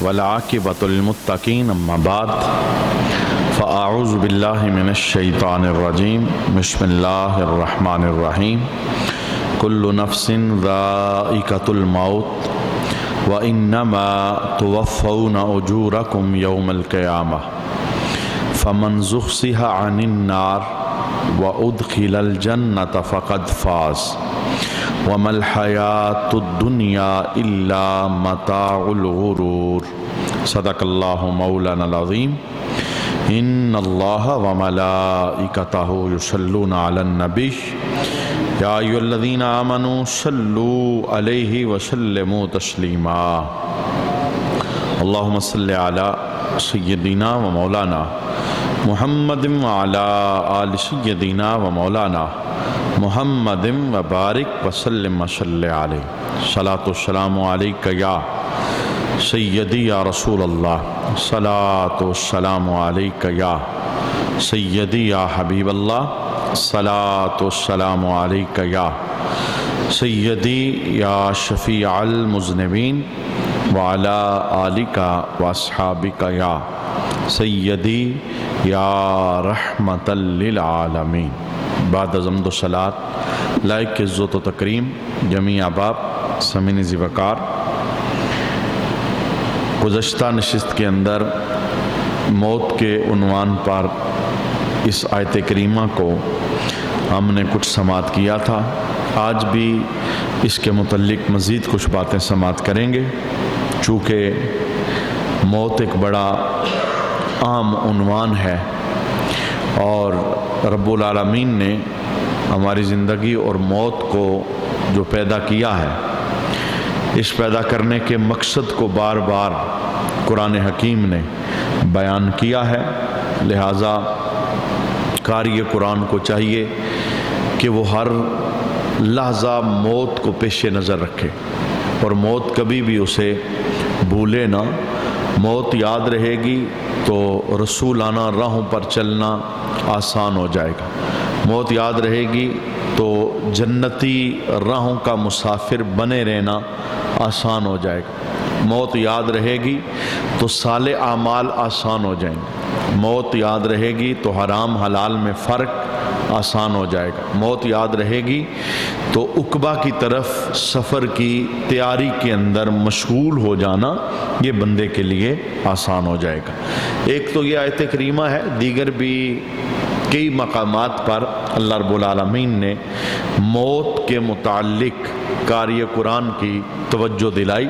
والعاقبۃ للمتقین اما بعد فاعوذ باللہ من الشیطان الرجیم بسم اللہ الرحمن الرحیم کل نفس ذائقۃ الموت وانما توفون اجورکم یوم القیامہ فمن زحزح عن النار وادخل الجنۃ فقد فاز وما الحیاۃ الدنیا الا متاع الغرور صدق اللہ مولانا العظیم ان اللہ وملائکتہ یصلون علی النبی یا ایھا الذین آمنوا صلوا علیہ وسلموا تسلیما اللہم صل علی سیدنا و مولانا محمد وعلی آل سیدنا و مولانا محمد وبارک وسلم وصلی علیہ صلاۃ والسلام علیک یا سیدی یا رسول اللہ صلاۃ والسلام علیک یا سیدی یا حبیب اللہ صلاۃ والسلام علیک یا سیدی یا شفیع المذنبین وعلی آلک واصحابک یا سیدی یا رحمت للعالمین بعد از حمد و صلاۃ لائق عزت و تکریم جمیع احباب سامعین ذی وقار، گزشتہ نشست کے اندر موت کے عنوان پر اس آیت کریمہ کو ہم نے کچھ سماعت کیا تھا۔ آج بھی اس کے متعلق مزید کچھ باتیں سماعت کریں گے، چونکہ موت ایک بڑا عام عنوان ہے اور رب العالمین نے ہماری زندگی اور موت کو جو پیدا کیا ہے، اس پیدا کرنے کے مقصد کو بار بار قرآن حکیم نے بیان کیا ہے۔ لہٰذا قاری قرآن کو چاہیے کہ وہ ہر لحظہ موت کو پیش نظر رکھے اور موت کبھی بھی اسے بھولے نہ۔ موت یاد رہے گی تو رسولانہ راہوں پر چلنا آسان ہو جائے گا، موت یاد رہے گی تو جنتی راہوں کا مسافر بنے رہنا آسان ہو جائے گا، موت یاد رہے گی تو صالح اعمال آسان ہو جائیں گے، موت یاد رہے گی تو حرام حلال میں فرق آسان ہو جائے گا، موت یاد رہے گی تو عقبہ کی طرف سفر کی تیاری کے اندر مشغول ہو جانا یہ بندے کے لیے آسان ہو جائے گا۔ ایک تو یہ آیت کریمہ ہے، دیگر بھی کئی مقامات پر اللہ رب العالمین نے موت کے متعلق قاری قرآن کی توجہ دلائی۔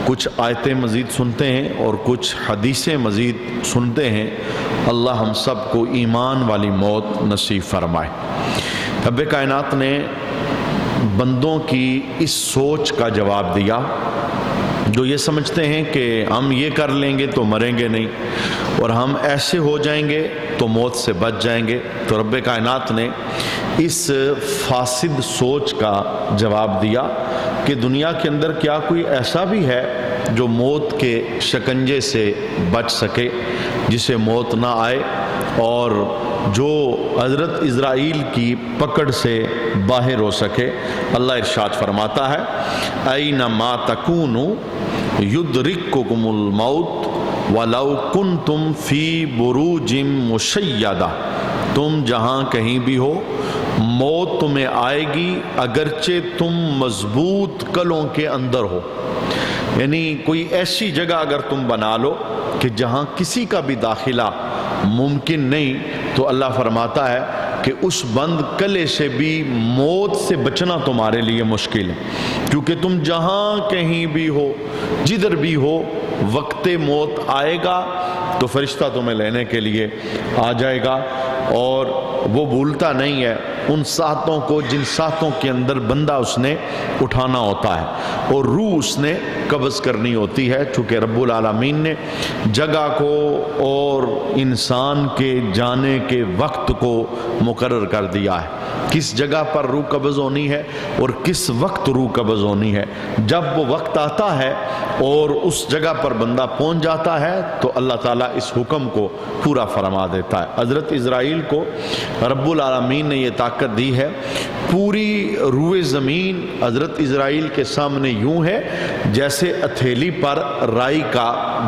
کچھ آیتیں مزید سنتے ہیں اور کچھ حدیثیں مزید سنتے ہیں۔ اللہ ہم سب کو ایمان والی موت نصیب فرمائے۔ رب کائنات نے بندوں کی اس سوچ کا جواب دیا جو یہ سمجھتے ہیں کہ ہم یہ کر لیں گے تو مریں گے نہیں اور ہم ایسے ہو جائیں گے تو موت سے بچ جائیں گے۔ تو رب کائنات نے اس فاسد سوچ کا جواب دیا کہ دنیا کے اندر کیا کوئی ایسا بھی ہے جو موت کے شکنجے سے بچ سکے، جسے موت نہ آئے اور جو حضرت اسرائیل کی پکڑ سے باہر ہو سکے۔ اللہ ارشاد فرماتا ہے اینما تکونوا یدرککم الموت ولو کنتم فی بروج مشیدہ، تم جہاں کہیں بھی ہو موت تمہیں آئے گی اگرچہ تم مضبوط قلعوں کے اندر ہو، یعنی کوئی ایسی جگہ اگر تم بنا لو کہ جہاں کسی کا بھی داخلہ ممکن نہیں، تو اللہ فرماتا ہے کہ اس بند قلعے سے بھی موت سے بچنا تمہارے لیے مشکل ہے، کیونکہ تم جہاں کہیں بھی ہو جدھر بھی ہو وقت موت آئے گا تو فرشتہ تمہیں لینے کے لیے آ جائے گا اور وہ بھولتا نہیں ہے ان ساتوں کو جن ساتوں کے اندر بندہ اس نے اٹھانا ہوتا ہے اور روح اس نے قبض کرنی ہوتی ہے، چونکہ رب العالمین نے جگہ کو اور انسان کے جانے کے وقت کو مقرر کر دیا ہے، کس جگہ پر روح قبض ہونی ہے اور کس وقت روح قبض ہونی ہے۔ جب وہ وقت آتا ہے اور اس جگہ پر بندہ پہنچ جاتا ہے تو اللہ تعالیٰ اس حکم کو پورا فرما دیتا ہے۔ حضرت اسرائیل کو رب العالمین نے یہ طاقت دی ہے، پوری روئے زمین حضرت اسرائیل کے سامنے یوں ہے جیسے ہتھیلی پر رائی کا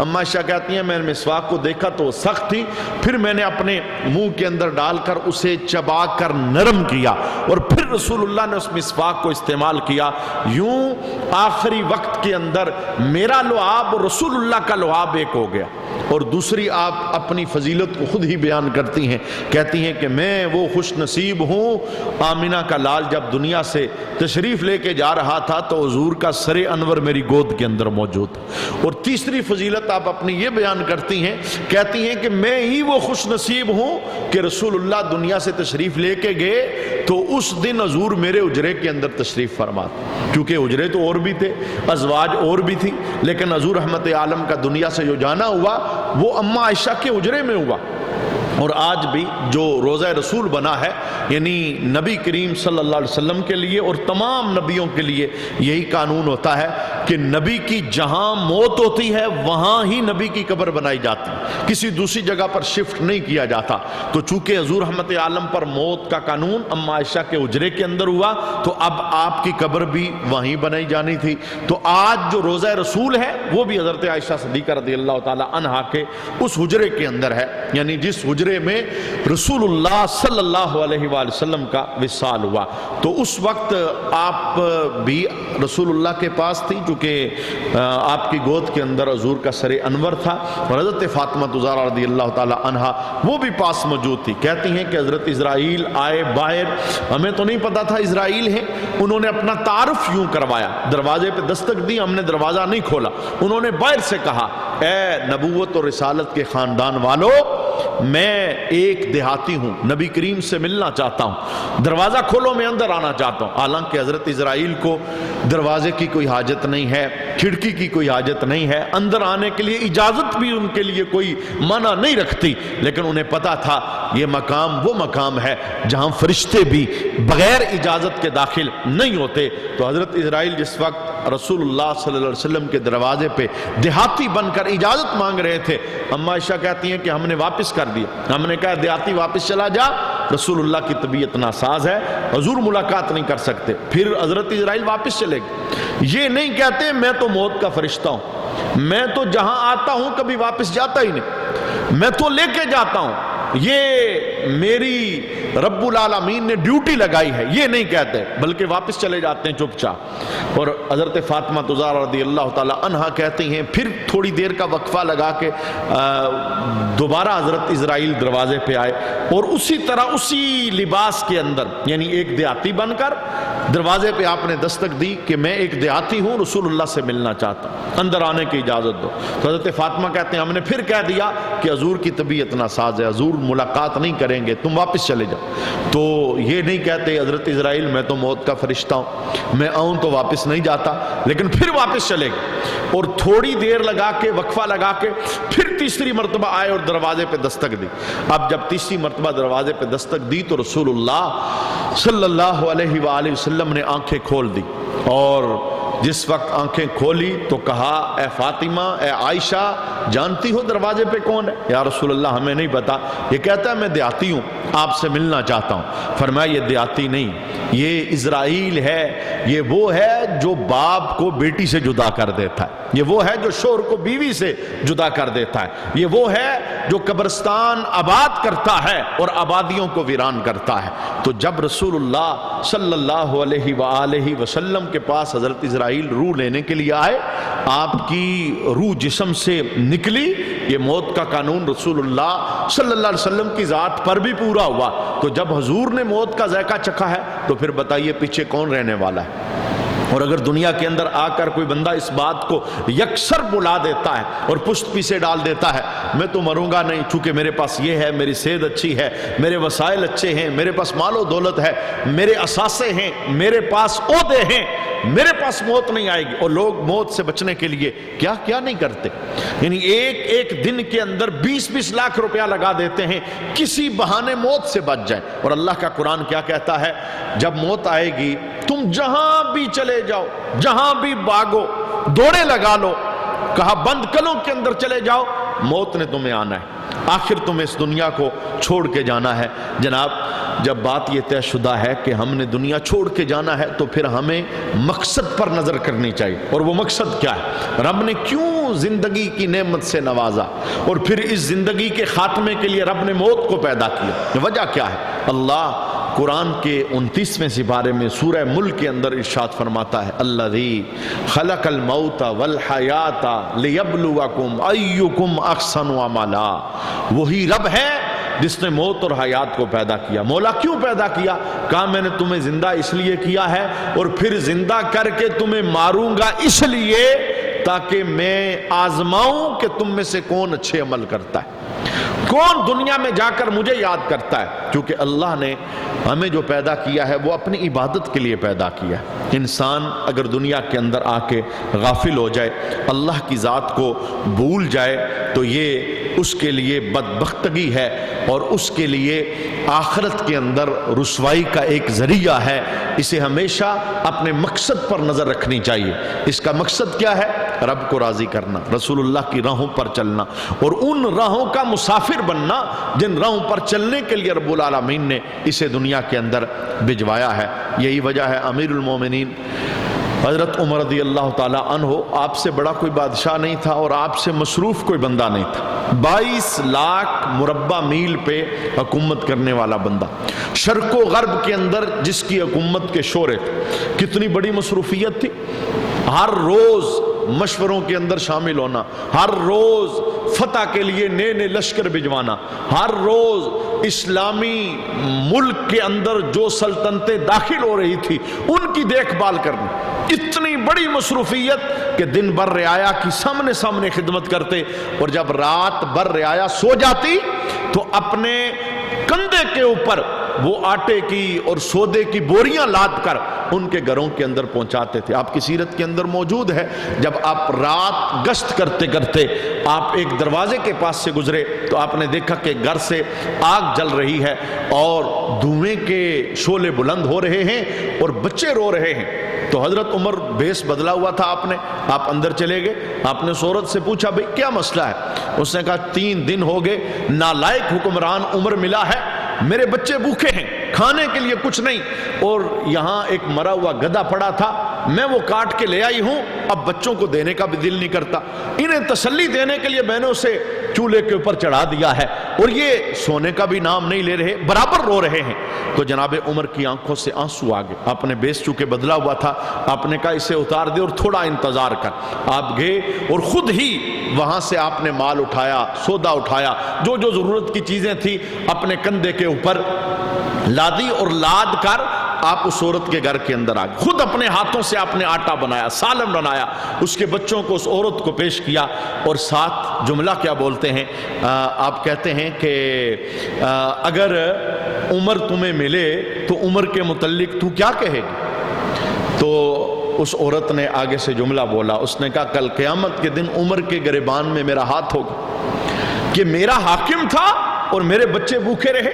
اما عائشہ کہتی ہیں میں نے مسواک کو دیکھا تو سخت تھی، پھر میں نے اپنے منہ کے اندر ڈال کر اسے چبا کر نرم کیا اور پھر رسول اللہ نے اس مسواک کو استعمال کیا۔ یوں آخری وقت کے اندر میرا لعاب اور رسول اللہ کا لعاب ایک ہو گیا۔ اور دوسری آپ اپنی فضیلت کو خود ہی بیان کرتی ہیں، کہتی ہیں کہ میں وہ خوش نصیب ہوں، آمینہ کا لال جب دنیا سے تشریف لے کے جا رہا تھا تو حضور کا سر انور میری گود کے اندر موجود تھا۔ اور تیسری فضیلت آپ اپنی یہ بیان کرتی ہیں، کہتی ہیں کہ میں ہی وہ خوش نصیب ہوں کہ رسول اللہ دنیا سے تشریف لے کے گئے تو اس دن حضور میرے اجرے کے اندر تشریف فرما، کیونکہ اجرے تو اور بھی تھے، ازواج اور بھی تھی، لیکن حضور رحمت عالم کا دنیا سے جو جانا ہوا وہ اما عائشہ کے اجرے میں ہوا۔ اور آج بھی جو روزہ رسول بنا ہے، یعنی نبی کریم صلی اللہ علیہ وسلم کے لیے اور تمام نبیوں کے لیے یہی قانون ہوتا ہے کہ نبی کی جہاں موت ہوتی ہے وہاں ہی نبی کی قبر بنائی جاتی، کسی دوسری جگہ پر شفٹ نہیں کیا جاتا۔ تو چونکہ حضور رحمت عالم پر موت کا قانون اما عائشہ کے اجرے کے اندر ہوا تو اب آپ کی قبر بھی وہیں بنائی جانی تھی۔ تو آج جو روزہ رسول ہے وہ بھی حضرت عائشہ صدیقہ رضی اللہ تعالی عنہا کے اس حجرے کے اندر ہے، یعنی جس حجرے میں رسول اللہ صلی اللہ علیہ وآلہ وسلم کا وصال ہوا۔ تو اس وقت آپ بھی رسول اللہ کے پاس تھی، چونکہ آپ کی گود کے اندر حضور کا سر انور تھا، اور حضرت فاطمہ زہرا رضی اللہ تعالی عنہا وہ بھی پاس موجود تھی۔ کہتی ہیں کہ حضرت اسرائیل آئے باہر، ہمیں تو نہیں پتا تھا اسرائیل ہیں، انہوں نے اپنا تعارف یوں کروایا، دروازے پہ دستک دی، ہم نے دروازہ نہیں کھولا، انہوں نے باہر سے کہا اے نبوت اور رسالت کے خاندان والو، میں ایک دیہاتی ہوں، نبی کریم سے ملنا چاہتا ہوں، دروازہ کھولو میں اندر آنا چاہتا ہوں۔ حالانکہ حضرت اسرائیل کو دروازے کی کوئی حاجت نہیں ہے، کھڑکی کی کوئی حاجت نہیں ہے، اندر آنے کے لیے اجازت بھی ان کے لیے کوئی منع نہیں رکھتی، لیکن انہیں پتا تھا یہ مقام وہ مقام ہے جہاں فرشتے بھی بغیر اجازت کے داخل نہیں ہوتے۔ تو حضرت اسرائیل جس وقت رسول اللہ صلی اللہ علیہ وسلم کے دروازے پہ دیہاتی بن کر اجازت مانگ رہے تھے، اما عائشہ کہتی ہیں کہ ہم نے واپس کر دیا، ہم نے کہا دیہاتی واپس چلا جا، رسول اللہ کی طبیعت ناساز ہے، حضور ملاقات نہیں کر سکتے۔ پھر حضرت اسرائیل واپس چلے گئے، یہ نہیں کہتے میں تو موت کا فرشتہ ہوں، میں تو جہاں آتا ہوں کبھی واپس جاتا ہی نہیں، میں تو لے کے جاتا ہوں، یہ میری رب العالمین نے ڈیوٹی لگائی ہے، یہ نہیں کہتے، بلکہ واپس چلے جاتے ہیں چپ چاپ۔ اور حضرت فاطمہ زہرا رضی اللہ تعالی عنہا کہتی ہیں پھر تھوڑی دیر کا وقفہ لگا کے دوبارہ حضرت اسرائیل دروازے پہ آئے، اور اسی طرح اسی لباس کے اندر، یعنی ایک دیہاتی بن کر دروازے پہ آپ نے دستک دی کہ میں ایک دیہاتی ہوں، رسول اللہ سے ملنا چاہتا ہوں، اندر آنے کی اجازت دو۔ تو حضرت فاطمہ کہتے ہیں ہم نے پھر کہہ دیا کہ حضور کی طبیعت ناساز ہے، حضور ملاقات نہیں کریں گے، تم واپس چلے جاؤ۔ تو یہ نہیں کہتے حضرت اسرائیل میں تو موت کا فرشتہ ہوں، میں آؤں تو واپس نہیں جاتا، لیکن پھر واپس چلے گئے اور تھوڑی دیر لگا کے وقفہ لگا کے پھر تیسری مرتبہ آئے اور دروازے پہ دستک دی۔ اب جب تیسری مرتبہ دروازے پہ دستک دی تو رسول اللہ صلی اللہ علیہ وآلہ وسلم نے آنکھیں کھول دی، اور جس وقت آنکھیں کھولی تو کہا اے فاطمہ، اے عائشہ، جانتی ہو دروازے پہ کون ہے؟ یا رسول اللہ ہمیں نہیں پتا۔ یہ کہتا ہے میں دیہاتی ہوں، آپ سے ملنا چاہتا ہوں۔ فرمایا یہ دیہاتی نہیں، یہ اسرائیل ہے، یہ وہ ہے جو باپ کو بیٹی سے جدا کر دیتا ہے، یہ وہ ہے جو شوہر کو بیوی سے جدا کر دیتا ہے، یہ وہ ہے جو قبرستان آباد کرتا ہے اور آبادیوں کو ویران کرتا ہے۔ تو جب رسول اللہ صلی اللہ علیہ وآلہ وسلم کے پاس حضرت اسرائیل روح لینے کے لیے آئے، آپ کی روح جسم سے نکلی، یہ موت کا قانون رسول اللہ صلی اللہ علیہ وسلم کی ذات پر بھی پورا ہوا۔ تو جب حضور نے موت کا ذائقہ چکھا ہے تو پھر بتائیے پیچھے کون رہنے والا ہے؟ اور اگر دنیا کے اندر آ کر کوئی بندہ اس بات کو یکسر بلا دیتا ہے اور پشت پیچھے ڈال دیتا ہے میں تو مروں گا نہیں، چونکہ میرے پاس یہ ہے، میری صحت اچھی ہے، میرے وسائل اچھے ہیں، میرے پاس مال و دولت ہے، میرے اثاثے ہیں، میرے پاس عہدے ہیں، میرے پاس موت نہیں آئے گی۔ اور لوگ موت سے بچنے کے لیے کیا کیا نہیں کرتے، یعنی ایک دن کے اندر 20 لاکھ روپیہ لگا دیتے ہیں کسی بہانے موت سے بچ جائیں۔ اور اللہ کا قرآن کیا کہتا ہے؟ جب موت آئے گی تم جہاں بھی چلے جاؤ، جہاں بھی بھاگو، دوڑے لگا لو، کہا بند کلوں کے اندر چلے جاؤ، موت نے تمہیں آنا ہے، آخر تمہیں اس دنیا کو چھوڑ کے جانا ہے۔ جناب جب بات یہ طے شدہ ہے کہ ہم نے دنیا چھوڑ کے جانا ہے تو پھر ہمیں مقصد پر نظر کرنی چاہیے، اور وہ مقصد کیا ہے؟ رب نے کیوں کیوں زندگی کی نعمت سے نوازا اور پھر اس زندگی کے خاتمے کے لیے رب نے موت کو پیدا کیا؟ وجہ کیا ہے؟ اللہ قرآن کے 29ویں سپارے میں سورہ ملک کے اندر ارشاد فرماتا ہے الذی خلق الموت والحیات لیبلوکم ایکم احسن عملا، وہی رب ہے جس نے موت اور حیات کو پیدا کیا۔ مولا کیوں پیدا کیا؟ کہا میں نے تمہیں زندہ اس لیے کیا ہے اور پھر زندہ کر کے تمہیں ماروں گا اس لیے تاکہ میں آزماؤں کہ تم میں سے کون اچھے عمل کرتا ہے، کون دنیا میں جا کر مجھے یاد کرتا ہے۔ کیونکہ اللہ نے ہمیں جو پیدا کیا ہے وہ اپنی عبادت کے لیے پیدا کیا ہے۔ انسان اگر دنیا کے اندر آ کے غافل ہو جائے، اللہ کی ذات کو بھول جائے، تو یہ اس کے لیے بدبختگی ہے اور اس کے لیے آخرت کے اندر رسوائی کا ایک ذریعہ ہے۔ اسے ہمیشہ اپنے مقصد پر نظر رکھنی چاہیے۔ اس کا مقصد کیا ہے؟ رب کو راضی کرنا، رسول اللہ کی راہوں پر چلنا اور ان راہوں کا مسافر بننا جن راہوں پر چلنے کے لیے رب العالمین نے اسے دنیا کے اندر بھجوایا ہے۔ یہی وجہ ہے امیر المومنین حضرت عمر رضی اللہ تعالیٰ عنہ، آپ سے بڑا کوئی بادشاہ نہیں تھا اور آپ سے مصروف کوئی بندہ نہیں تھا، 22 لاکھ مربع میل پہ حکومت کرنے والا بندہ، شرق و غرب کے اندر جس کی حکومت کے شورے تھے۔ کتنی بڑی مصروفیت تھی، ہر روز مشوروں کے اندر شامل ہونا، ہر روز فتح کے لیے نئے نئے لشکر بھجوانا، ہر روز اسلامی ملک کے اندر جو سلطنتیں داخل ہو رہی تھی ان کی دیکھ بھال کرنا۔ اتنی بڑی مصروفیت کہ دن بھر رعایا کی سامنے خدمت کرتے اور جب رات بھر رعایا سو جاتی تو اپنے کندھے کے اوپر وہ آٹے کی اور سودے کی بوریاں لاد کر ان کے گھروں کے اندر پہنچاتے تھے۔ آپ کی سیرت کے اندر موجود ہے، جب آپ رات گشت کرتے کرتے آپ ایک دروازے کے پاس سے گزرے تو آپ نے دیکھا کہ گھر سے آگ جل رہی ہے اور دھوئیں کے شعلے بلند ہو رہے ہیں اور بچے رو رہے ہیں۔ تو حضرت عمر بیس بدلا ہوا تھا، آپ اندر چلے گئے، آپ نے اس عورت سے پوچھا بھئی کیا مسئلہ ہے؟ اس نے کہا 3 دن ہو گئے نالائق حکمران عمر ملا ہے، میرے بچے بھوکے ہیں، کھانے کے لیے کچھ نہیں، اور یہاں ایک مرا ہوا گدھا پڑا تھا، میں وہ کاٹ کے لے آئی ہوں، اب بچوں کو دینے کا بھی دل نہیں کرتا، انہیں تسلی دینے کے لیے میں نے اسے چولہے کے اوپر چڑھا دیا ہے اور یہ سونے کا بھی نام نہیں لے رہے، برابر رو رہے ہیں۔ تو جناب عمر کی آنکھوں سے آنسو آگے، آپ نے بیس چونکہ بدلا ہوا تھا، آپ نے کہا اسے اتار دے اور تھوڑا انتظار کر۔ آپ گئے اور خود ہی وہاں سے آپ نے مال اٹھایا، سودا اٹھایا، جو ضرورت کی چیزیں تھی اپنے کندھے کے اوپر لادی اور لاد کر آپ اس عورت کے گھر کے اندر آگئے، خود اپنے ہاتھوں سے آپ نے آٹا بنایا، سالن بنایا، اس کے بچوں کو اس عورت کو پیش کیا اور ساتھ جملہ کیا بولتے ہیں، آپ کہتے ہیں کہ اگر عمر تمہیں ملے تو عمر کے متعلق تو کیا کہے گی؟ تو اس عورت نے آگے سے جملہ بولا، اس نے کہا کل قیامت کے دن عمر کے گریبان میں میرا ہاتھ ہوگا کہ میرا حاکم تھا اور میرے بچے بھوکے رہے،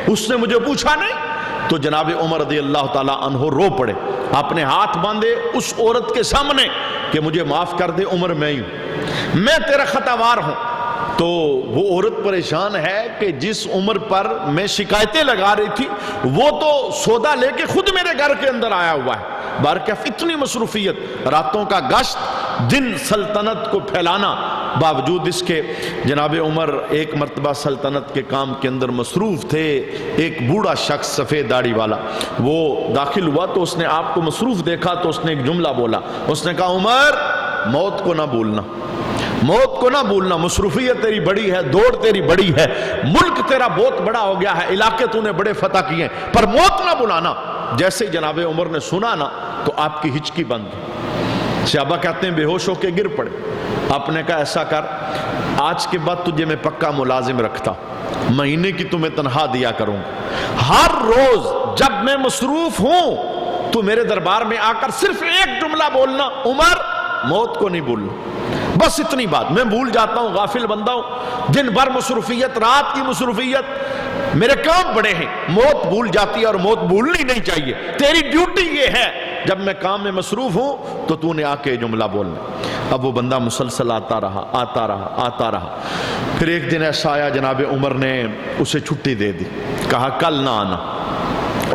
اس نے مجھے پوچھا نہیں۔ تو جناب عمر رضی اللہ تعالیٰ عنہ رو پڑے، آپ نے ہاتھ باندھے اس عورت کے سامنے کہ مجھے معاف کر دے عمر، میں ہی ہوں، میں تیرا خطاوار ہوں۔ تو وہ عورت پریشان ہے کہ جس عمر پر میں شکایتیں لگا رہی تھی وہ تو سودا لے کے خود میرے گھر کے اندر آیا ہوا ہے۔ بارکیف اتنی مصروفیت، راتوں کا گشت، دن سلطنت کو پھیلانا، باوجود اس کے جناب عمر ایک مرتبہ سلطنت کے کام کے اندر مصروف تھے۔ ایک بوڑھا شخص سفید داڑھی والا وہ داخل ہوا تو اس نے آپ کو مصروف دیکھا تو اس نے ایک جملہ بولا، اس نے کہا عمر موت کو نہ بھولنا، موت کو نہ بھولنا، مصروفیت تیری بڑی ہے، دوڑ تیری بڑی ہے، ملک تیرا بہت بڑا ہو گیا ہے، علاقے تو نے بڑے فتح کیے ہیں، پر موت نہ بھلانا۔ جیسے جناب عمر نے سنا نا تو آپ کی ہچکی بند گئی، صحابہ کہتے ہیں بے ہوش ہو کے گر پڑے۔ آپ نے کہا ایسا کر، آج کے بعد تجھے میں پکا ملازم رکھتا، مہینے کی تمہیں تنخواہ دیا کروں گا، ہر روز جب میں مصروف ہوں تو میرے دربار میں آ کر صرف ایک جملہ بولنا، عمر موت کو نہیں بھولنا، بس اتنی بات۔ میں بھول جاتا ہوں، غافل بندہ ہوں، دن بھر مصروفیت، رات کی مصروفیت، میرے کام بڑے ہیں، موت بھول جاتی ہے اور موت بھولنی نہیں چاہیے، تیری ڈیوٹی یہ ہے جب میں کام میں مصروف ہوں تو تو نے آ کے جملہ بولنا۔ اب وہ بندہ مسلسل آتا رہا۔ پھر ایک دن ایسا آیا جناب عمر نے اسے چھٹی دے دی، کہا کل نہ آنا،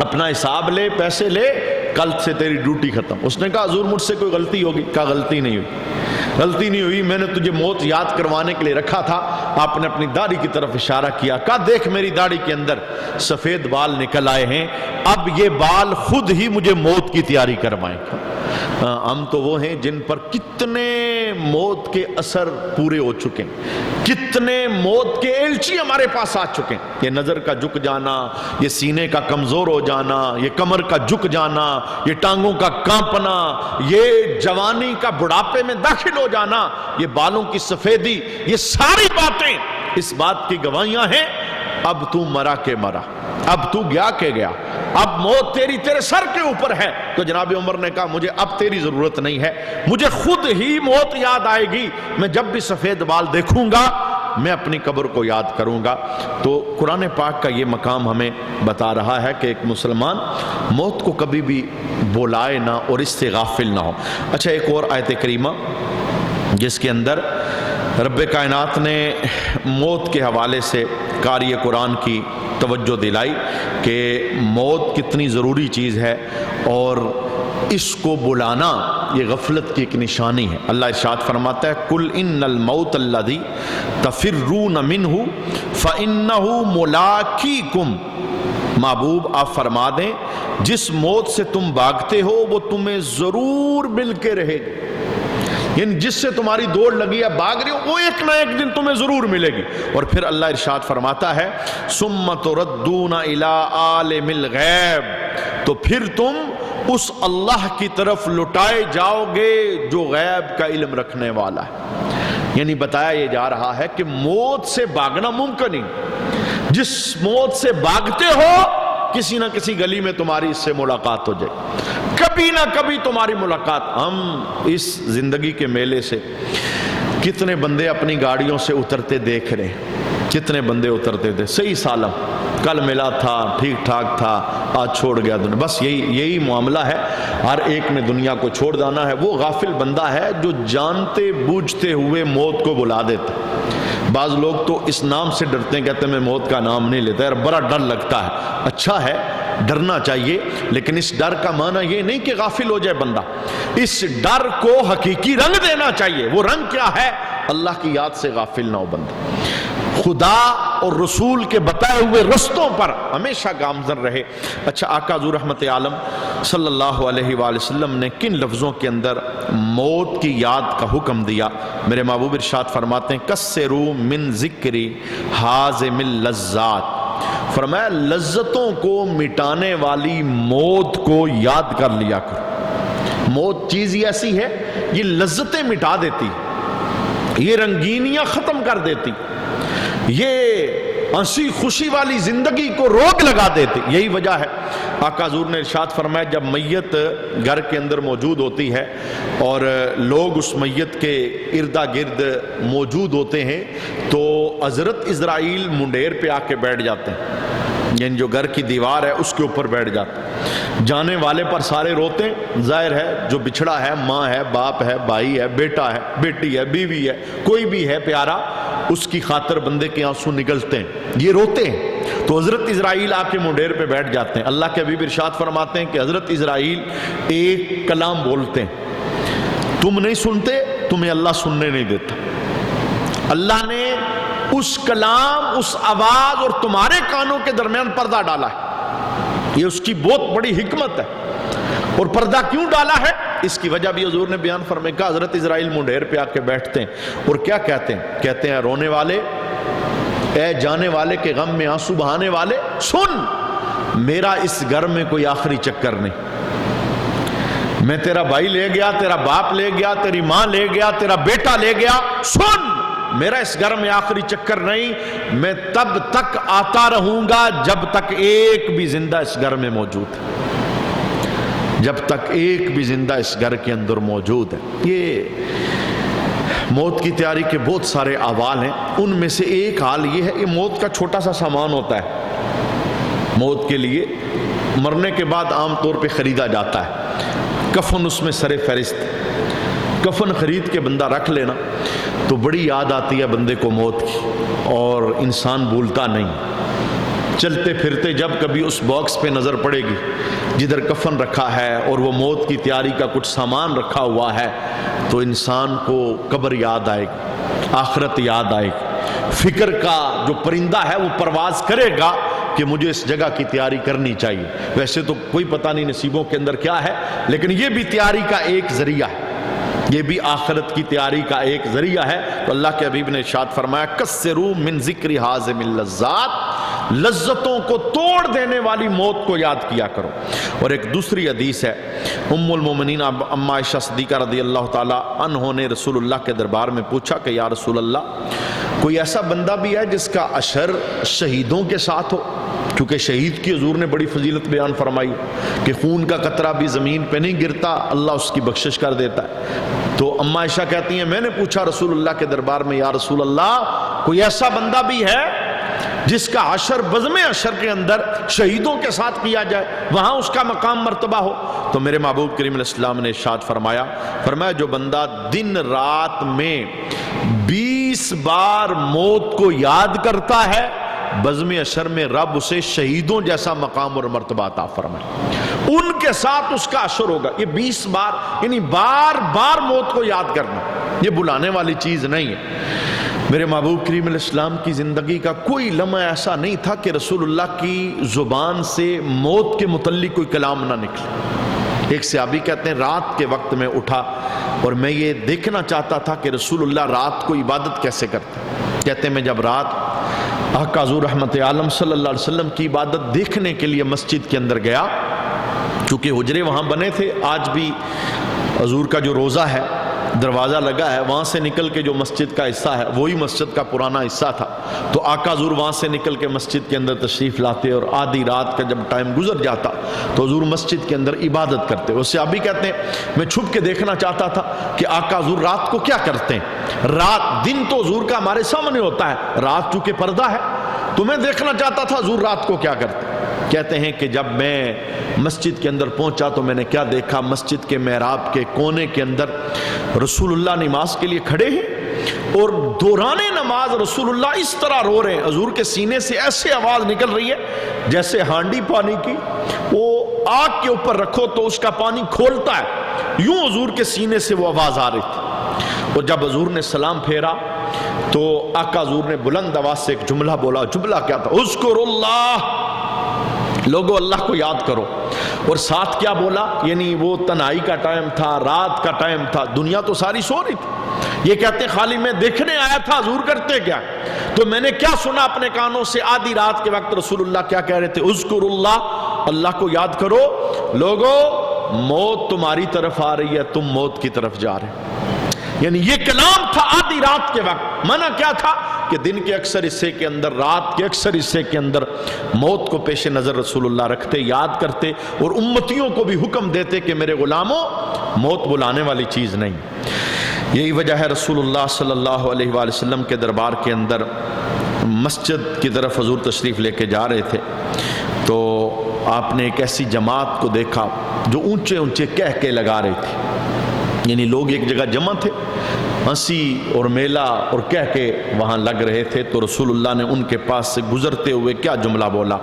اپنا حساب لے، پیسے لے، کل سے تیری ڈیوٹی ختم۔ اس نے کہا حضور مجھ سے کوئی غلطی ہوگی؟ کہا غلطی نہیں ہوئی، غلطی نہیں ہوئی، میں نے تجھے موت یاد کروانے کے لیے رکھا تھا۔ آپ نے اپنی داڑھی کی طرف اشارہ کیا، کہا دیکھ میری داڑھی کے اندر سفید بال نکل آئے ہیں، اب یہ بال خود ہی مجھے موت کی تیاری کروائیں۔ ہم تو وہ ہیں جن پر کتنے موت کے اثر پورے ہو چکے ہیں، کتنے موت کے ایلچی ہمارے پاس آ چکے ہیں۔ یہ نظر کا جھک جانا، یہ سینے کا کمزور ہو جانا، یہ کمر کا جھک جانا، یہ ٹانگوں کا کانپنا، یہ جوانی کا بڑھاپے میں داخل ہو جانا، یہ بالوں کی سفیدی، یہ ساری باتیں اس بات کی گواہیاں ہیں اب تو مرا کے مرا، اب تو گیا کے گیا، اب موت تیرے سر کے اوپر ہے۔ تو جناب عمر نے کہا مجھے اب تیری ضرورت نہیں ہے، مجھے خود ہی موت یاد آئے گی، میں جب بھی سفید بال دیکھوں گا میں اپنی قبر کو یاد کروں گا۔ تو قرآن پاک کا یہ مقام ہمیں بتا رہا ہے کہ ایک مسلمان موت کو کبھی بھی بلائے نہ اور اس سے غافل نہ ہو۔ اچھا، ایک اور آیت کریمہ جس کے اندر رب کائنات نے موت کے حوالے سے قاری قرآن کی توجہ دلائی کہ موت کتنی ضروری چیز ہے اور اس کو بلانا یہ غفلت کی ایک نشانی ہے۔ اللہ ارشاد فرماتا ہے قُلْ إِنَّ الْمَوْتَ الَّذِي تَفِرُّونَ مِنْهُ فَإِنَّهُ مُلَاقِيكُمْ، محبوب آپ فرما دیں جس موت سے تم بھاگتے ہو وہ تمہیں ضرور مل کے رہے گی، یعنی جس سے تمہاری دوڑ لگی ہے، بھاگ رہی ہو، وہ ایک نہ ایک دن تمہیں ضرور ملے گی۔ اور پھر اللہ ارشاد فرماتا ہے ثُمَّ تُرَدُّونَ إِلَىٰ عَالِمِ الْغَيْبِ، تو پھر تم اس اللہ کی طرف لٹائے جاؤ گے جو غیب کا علم رکھنے والا ہے۔ یعنی بتایا یہ جا رہا ہے کہ موت سے بھاگنا ممکن ہی، جس موت سے بھاگتے ہو کسی نہ کسی گلی میں تمہاری اس سے ملاقات ہو جائے، کبھی نہ کبھی تمہاری ملاقات۔ ہم اس زندگی کے میلے سے کتنے بندے اپنی گاڑیوں سے اترتے دیکھ رہے ہیں، کتنے بندے اترتے تھے صحیح سالم، کل ملا تھا، ٹھیک ٹھاک تھا، آج چھوڑ گیا دنیا۔ بس یہی معاملہ ہے، ہر ایک نے دنیا کو چھوڑ جانا ہے۔ وہ غافل بندہ ہے جو جانتے بوجھتے ہوئے موت کو بلا دیتا۔ بعض لوگ تو اس نام سے ڈرتے ہیں، کہتے ہیں میں موت کا نام نہیں لیتا، یار بڑا ڈر لگتا ہے۔ اچھا ہے، ڈرنا چاہیے، لیکن اس ڈر کا معنی یہ نہیں کہ غافل ہو جائے بندہ، اس ڈر کو حقیقی رنگ دینا چاہیے۔ وہ رنگ کیا ہے؟ اللہ کی یاد سے غافل نہ ہو بندہ، خدا اور رسول کے بتائے ہوئے رستوں پر ہمیشہ گامزن رہے۔ اچھا، آقا حضور رحمت عالم صلی اللہ علیہ وآلہ وسلم نے کن لفظوں کے اندر موت کی یاد کا حکم دیا؟ میرے محبوب ارشاد فرماتے ہیں کسروا من ذکری حازم اللذات، فرمایا لذتوں کو مٹانے والی موت کو یاد کر لیا کرو۔ موت چیز ہی ایسی ہے، یہ لذتیں مٹا دیتی، یہ رنگینیاں ختم کر دیتی، یہ ہنسی خوشی والی زندگی کو روک لگا دیتی۔ یہی وجہ ہے آقا حضور نے ارشاد فرمایا جب میت گھر کے اندر موجود ہوتی ہے اور لوگ اس میت کے اردا گرد موجود ہوتے ہیں تو حضرت اسرائیل منڈیر پہ آ کے بیٹھ جاتے ہیں، یعنی جو گھر کی دیوار ہے اس کے اوپر بیٹھ جاتے ہیں۔ جانے والے پر سارے روتے ہیں، ظاہر ہے جو بچھڑا ہے، ماں ہے، باپ ہے، بھائی ہے، بیٹا ہے، بیٹی ہے، بیوی ہے، کوئی بھی ہے پیارا، اس کی خاطر بندے کے آنسو نکلتے ہیں، یہ روتے ہیں۔ تو حضرت اسرائیل آ کے منڈیر پہ بیٹھ جاتے ہیں۔ اللہ کے حبیب ارشاد فرماتے ہیں کہ حضرت اسرائیل ایک کلام بولتے ہیں، تم نہیں سنتے، تمہیں اللہ سننے نہیں دیتا۔ اللہ نے اس کلام، اس آواز اور تمہارے کانوں کے درمیان پردہ ڈالا ہے، یہ اس کی بہت بڑی حکمت ہے۔ اور پردہ کیوں ڈالا ہے اس کی وجہ بھی حضور نے بیان فرمایا کہ حضرت اسرائیل منڈیر پہ آ کے بیٹھتے ہیں اور کیا کہتے ہیں؟ کہتے ہیں رونے والے، اے جانے والے کے غم میں آنسو بہانے والے، سن میرا اس گھر میں کوئی آخری چکر نہیں، میں تیرا بھائی لے گیا، تیرا باپ لے گیا، تیری ماں لے گیا، تیرا بیٹا لے گیا، سن میرا اس گھر میں آخری چکر نہیں، میں تب تک آتا رہوں گا جب تک ایک بھی زندہ اس گھر میں موجود ہے، جب تک ایک بھی زندہ اس گھر کے اندر موجود ہے۔ یہ موت کی تیاری کے بہت سارے احوال ہیں، ان میں سے ایک حال یہ ہے، یہ موت کا چھوٹا سا سامان ہوتا ہے، موت کے لیے مرنے کے بعد عام طور پہ خریدا جاتا ہے، کفن اس میں سر فہرست، کفن خرید کے بندہ رکھ لینا تو بڑی یاد آتی ہے بندے کو موت کی، اور انسان بھولتا نہیں، چلتے پھرتے جب کبھی اس باکس پہ نظر پڑے گی جدھر کفن رکھا ہے اور وہ موت کی تیاری کا کچھ سامان رکھا ہوا ہے، تو انسان کو قبر یاد آئے گی، آخرت یاد آئے گی، فکر کا جو پرندہ ہے وہ پرواز کرے گا کہ مجھے اس جگہ کی تیاری کرنی چاہیے۔ ویسے تو کوئی پتہ نہیں نصیبوں کے اندر کیا ہے، لیکن یہ بھی تیاری کا ایک ذریعہ ہے، یہ بھی آخرت کی تیاری کا ایک ذریعہ ہے۔ تو اللہ کے حبیب نے ارشاد فرمایا کسروا من ذکر حازم اللذات، لذتوں کو توڑ دینے والی موت کو یاد کیا کرو۔ اور ایک دوسری حدیث ہے، ام المومنین اما عائشہ صدیقہ رضی اللہ تعالی عنہ نے رسول اللہ کے دربار میں پوچھا کہ یا رسول اللہ، کوئی ایسا بندہ بھی ہے جس کا عشر شہیدوں کے ساتھ ہو؟ کیونکہ شہید کی حضور نے بڑی فضیلت بیان فرمائی کہ خون کا قطرہ بھی زمین پہ نہیں گرتا، اللہ اس کی بخشش کر دیتا ہے۔ تو اما عائشہ کہتی ہیں میں نے پوچھا رسول اللہ کے دربار میں یا رسول اللہ، کوئی ایسا بندہ بھی ہے جس کا عشر بزم عشر کے اندر شہیدوں کے ساتھ کیا جائے، وہاں اس کا مقام مرتبہ ہو؟ تو میرے محبوب کریم علیہ السلام نے ارشاد فرمایا جو بندہ دن رات میں 20 بار موت کو یاد کرتا ہے، بزم عشر میں رب اسے شہیدوں جیسا مقام اور مرتبہ عطا فرمائے، ان کے ساتھ اس کا عشر ہوگا۔ یہ 20 بار یعنی بار بار موت کو یاد کرنا، یہ بلانے والی چیز نہیں ہے۔ میرے محبوب کریم علیہ السلام کی زندگی کا کوئی لمحہ ایسا نہیں تھا کہ رسول اللہ کی زبان سے موت کے متعلق کوئی کلام نہ نکلے۔ ایک صحابی کہتے ہیں رات کے وقت میں اٹھا اور میں یہ دیکھنا چاہتا تھا کہ رسول اللہ رات کو عبادت کیسے کرتے۔ کہتے ہیں میں جب رات آقا حضور رحمت عالم صلی اللہ علیہ وسلم کی عبادت دیکھنے کے لیے مسجد کے اندر گیا، چونکہ حجرے وہاں بنے تھے، آج بھی حضور کا جو روضہ ہے دروازہ لگا ہے، وہاں سے نکل کے جو مسجد کا حصہ ہے وہی مسجد کا پرانا حصہ تھا۔ تو آقا حضور وہاں سے نکل کے مسجد کے اندر تشریف لاتے اور آدھی رات کا جب ٹائم گزر جاتا تو حضور مسجد کے اندر عبادت کرتے۔ اس سے ابھی کہتے ہیں میں چھپ کے دیکھنا چاہتا تھا کہ آقا حضور رات کو کیا کرتے ہیں۔ رات دن تو حضور کا ہمارے سامنے ہوتا ہے، رات چونکہ پردہ ہے، تو میں دیکھنا چاہتا تھا حضور رات کو کیا کرتے۔ کہتے ہیں کہ جب میں مسجد کے اندر پہنچا تو میں نے کیا دیکھا، مسجد کے محراب کے کونے کے اندر رسول اللہ نماز کے لیے کھڑے ہیں اور دوران نماز رسول اللہ اس طرح رو رہے ہیں، حضور کے سینے سے ایسے آواز نکل رہی ہے جیسے ہانڈی پانی کی وہ آگ کے اوپر رکھو تو اس کا پانی کھولتا ہے، یوں حضور کے سینے سے وہ آواز آ رہی تھی۔ اور جب حضور نے سلام پھیرا تو آقا حضور نے بلند آواز سے ایک جملہ بولا۔ جملہ کیا تھا؟ اذکر اللہ، لوگو اللہ کو یاد کرو۔ اور ساتھ کیا بولا؟ یعنی وہ تنہائی کا ٹائم تھا، رات کا ٹائم تھا، دنیا تو ساری سو رہی تھی، یہ کہتے خالی میں دیکھنے آیا تھا حضور کرتے کیا۔ تو میں نے کیا سنا اپنے کانوں سے، آدھی رات کے وقت رسول اللہ کیا کہہ رہے تھے؟ اذکر اللہ، اللہ کو یاد کرو، لوگو موت تمہاری طرف آ رہی ہے، تم موت کی طرف جا رہے۔ یعنی یہ کلام تھا آدھی رات کے وقت۔ منع کیا تھا؟ کہ دن کے اکثر حصے کے اندر، رات کے اکثر حصے کے اندر موت کو پیش نظر رسول اللہ رکھتے، یاد کرتے اور امتیوں کو بھی حکم دیتے کہ میرے غلاموں موت بلانے والی چیز نہیں۔ یہی وجہ ہے رسول اللہ صلی اللہ علیہ وآلہ وسلم کے دربار کے اندر مسجد کی طرف حضور تشریف لے کے جا رہے تھے تو آپ نے ایک ایسی جماعت کو دیکھا جو اونچے اونچے کہہ کے لگا رہے تھے، یعنی لوگ ایک جگہ جمع تھے، ہنسی اور میلہ اور کہہ کے وہاں لگ رہے تھے۔ تو رسول اللہ نے ان کے پاس سے گزرتے ہوئے کیا جملہ بولا؟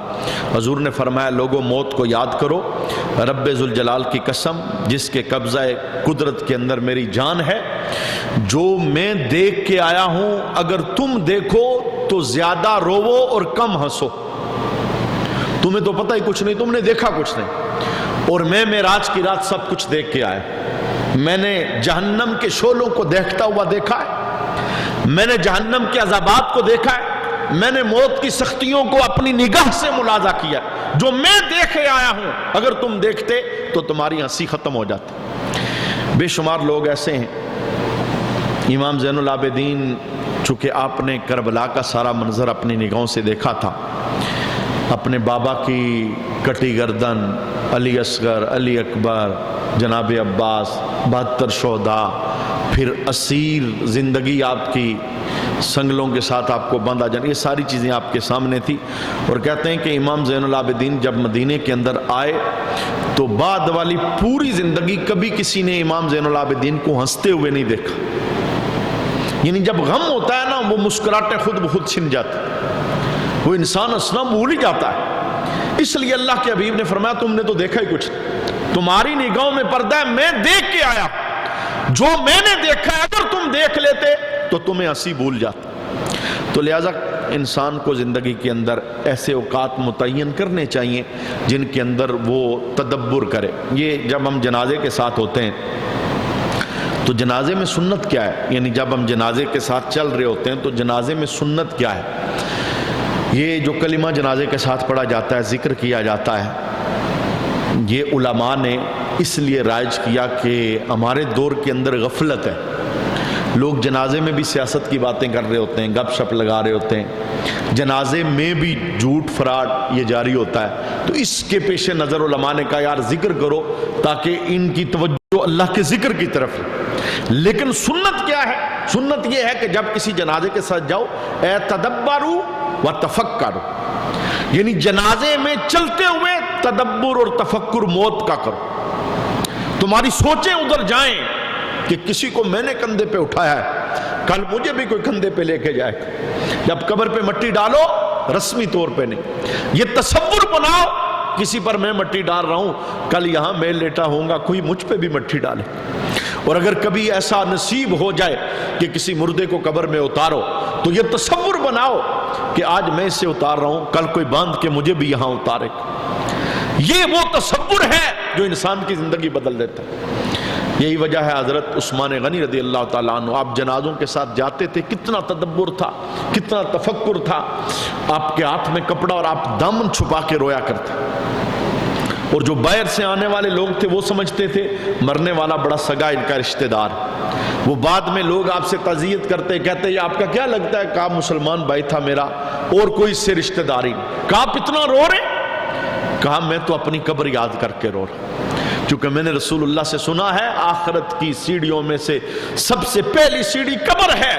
حضور نے فرمایا لوگوں موت کو یاد کرو، رب ذوالجلال کی قسم جس کے قبضہ قدرت کے اندر میری جان ہے، جو میں دیکھ کے آیا ہوں اگر تم دیکھو تو زیادہ روو اور کم ہنسو۔ تمہیں تو پتہ ہی کچھ نہیں، تم نے دیکھا کچھ نہیں، اور میں معراج کی رات سب کچھ دیکھ کے آیا۔ میں نے جہنم کے شعلوں کو دیکھتا ہوا دیکھا ہے، میں نے جہنم کے عذابات کو دیکھا ہے، میں نے موت کی سختیوں کو اپنی نگاہ سے ملاحظہ کیا۔ جو میں دیکھے آیا ہوں اگر تم دیکھتے تو تمہاری ہنسی ختم ہو جاتی۔ بے شمار لوگ ایسے ہیں۔ امام زین العابدین چونکہ آپ نے کربلا کا سارا منظر اپنی نگاہوں سے دیکھا تھا، اپنے بابا کی کٹی گردن، علی اصغر، علی اکبر، جناب عباس، 72 شہداء، پھر اسیر زندگی آپ کی سنگلوں کے ساتھ آپ کو باندھا جانا، یہ ساری چیزیں آپ کے سامنے تھی۔ اور کہتے ہیں کہ امام زین العابدین جب مدینے کے اندر آئے تو بعد والی پوری زندگی کبھی کسی نے امام زین العابدین کو ہنستے ہوئے نہیں دیکھا۔ یعنی جب غم ہوتا ہے نا وہ مسکراہٹیں خود بخود چھن جاتی۔ وہ انسان اصلا بھول ہی جاتا ہے۔ اس لیے اللہ کے حبیب نے فرمایا تم نے تو دیکھا ہی کچھ، تمہاری نگاہوں میں پردہ ہے، میں دیکھ کے آیا، جو میں نے دیکھا ہے اگر تم دیکھ لیتے تو تمہیں ہنسی بھول جاتی۔ تو لہٰذا انسان کو زندگی کے اندر ایسے اوقات متعین کرنے چاہیے جن کے اندر وہ تدبر کرے۔ یہ جب ہم جنازے کے ساتھ ہوتے ہیں تو جنازے میں سنت کیا ہے، یعنی جب ہم جنازے کے ساتھ چل رہے ہوتے ہیں تو جنازے میں سنت کیا ہے؟ یہ جو کلمہ جنازے کے ساتھ پڑھا جاتا ہے، ذکر کیا جاتا ہے، یہ علماء نے اس لیے رائج کیا کہ ہمارے دور کے اندر غفلت ہے، لوگ جنازے میں بھی سیاست کی باتیں کر رہے ہوتے ہیں، گپ شپ لگا رہے ہوتے ہیں، جنازے میں بھی جھوٹ فراڈ یہ جاری ہوتا ہے۔ تو اس کے پیش نظر علماء نے کہا یار ذکر کرو تاکہ ان کی توجہ اللہ کے ذکر کی طرف ہے۔ لیکن سنت کیا ہے؟ سنت یہ ہے کہ جب کسی جنازے کے ساتھ جاؤ اے تدبروا و تفکروا، یعنی جنازے میں چلتے ہوئے تدبر اور تفکر موت کا کرو، تمہاری سوچیں ادھر جائیں کہ کسی کو میں نے کندھے پہ اٹھایا ہے، کل مجھے بھی کوئی کندھے پہ لے کے جائے گا۔ جب قبر پہ مٹی ڈالو رسمی طور پہ نہیں، یہ تصور بناؤ کسی پر میں مٹی ڈال رہا ہوں، کل یہاں میں لیٹا ہوں گا کوئی مجھ پہ بھی مٹی ڈالے۔ اور اگر کبھی ایسا نصیب ہو جائے کہ کسی مردے کو قبر میں اتارو تو یہ تصور بناؤ کہ آج میں اسے اتار رہا ہوں، کل کوئی باندھ کے مجھے بھی یہاں اتارے گا۔ یہ وہ تصور ہے جو انسان کی زندگی بدل دیتا ہے۔ یہی وجہ ہے حضرت عثمان غنی رضی اللہ تعالیٰ عنہ آپ جنازوں کے ساتھ جاتے تھے، کتنا تدبر تھا، کتنا تفکر تھا، آپ کے ہاتھ میں کپڑا اور آپ دامن چھپا کے رویا کرتے۔ اور جو باہر سے آنے والے لوگ تھے وہ سمجھتے تھے مرنے والا بڑا سگا ان کا رشتہ دار، وہ بعد میں لوگ آپ سے تعزیت کرتے، کہتے یہ آپ کا کیا لگتا ہے؟ کہا مسلمان بھائی تھا میرا اور کوئی اس سے رشتہ داری نہیں۔ کہا آپ اتنا رو رہے؟ کہا میں تو اپنی قبر یاد کر کے رو رہا، کیونکہ میں نے رسول اللہ سے سنا ہے آخرت کی سیڑھیوں میں سے سب سے پہلی سیڑھی قبر ہے،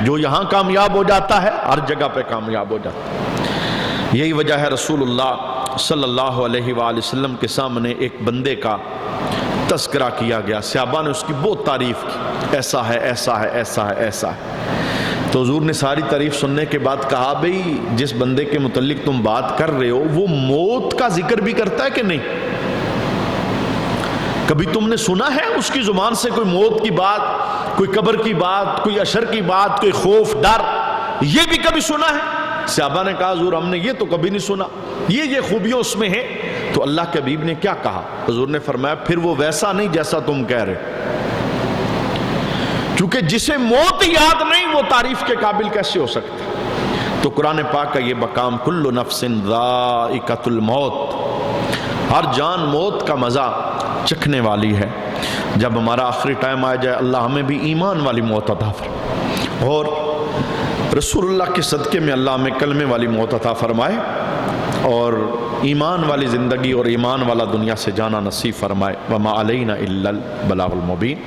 جو یہاں کامیاب ہو جاتا ہے ہر جگہ پہ کامیاب ہو جاتا ہے۔ یہی وجہ ہے رسول اللہ صلی اللہ علیہ وآلہ وسلم کے سامنے ایک بندے کا تذکرہ کیا گیا، صحابہ نے اس کی بہت تعریف کی، ایسا ہے ایسا ہے ایسا ہے ایسا ہے۔ تو حضور نے ساری تعریف سننے کے بعد کہا بھئی جس بندے کے متعلق تم بات کر رہے ہو وہ موت کا ذکر بھی کرتا ہے کہ نہیں؟ کبھی تم نے سنا ہے اس کی زبان سے کوئی موت کی بات، کوئی قبر کی بات، کوئی اشر کی بات، کوئی خوف ڈر، یہ بھی کبھی سنا ہے؟ صحابہ نے کہا حضور ہم نے یہ تو کبھی نہیں سنا، یہ خوبیوں اس میں ہیں۔ تو اللہ کے حبیب نے کیا کہا؟ حضور نے فرمایا پھر وہ ویسا نہیں جیسا تم کہہ رہے، کیونکہ جسے موت یاد نہیں وہ تعریف کے قابل کیسے ہو سکتا؟ تو قرآن پاک کا یہ مقام کل نفس ذائقۃ الموت، ہر جان موت کا مزہ چکھنے والی ہے۔ جب ہمارا آخری ٹائم آ جائے اللہ ہمیں بھی ایمان والی موت عطا فرمائے، اور رسول اللہ کے صدقے میں اللہ ہمیں کلمے والی موت عطا فرمائے، اور ایمان والی زندگی اور ایمان والا دنیا سے جانا نصیب فرمائے۔ وما علینا الا البلاغ المبین۔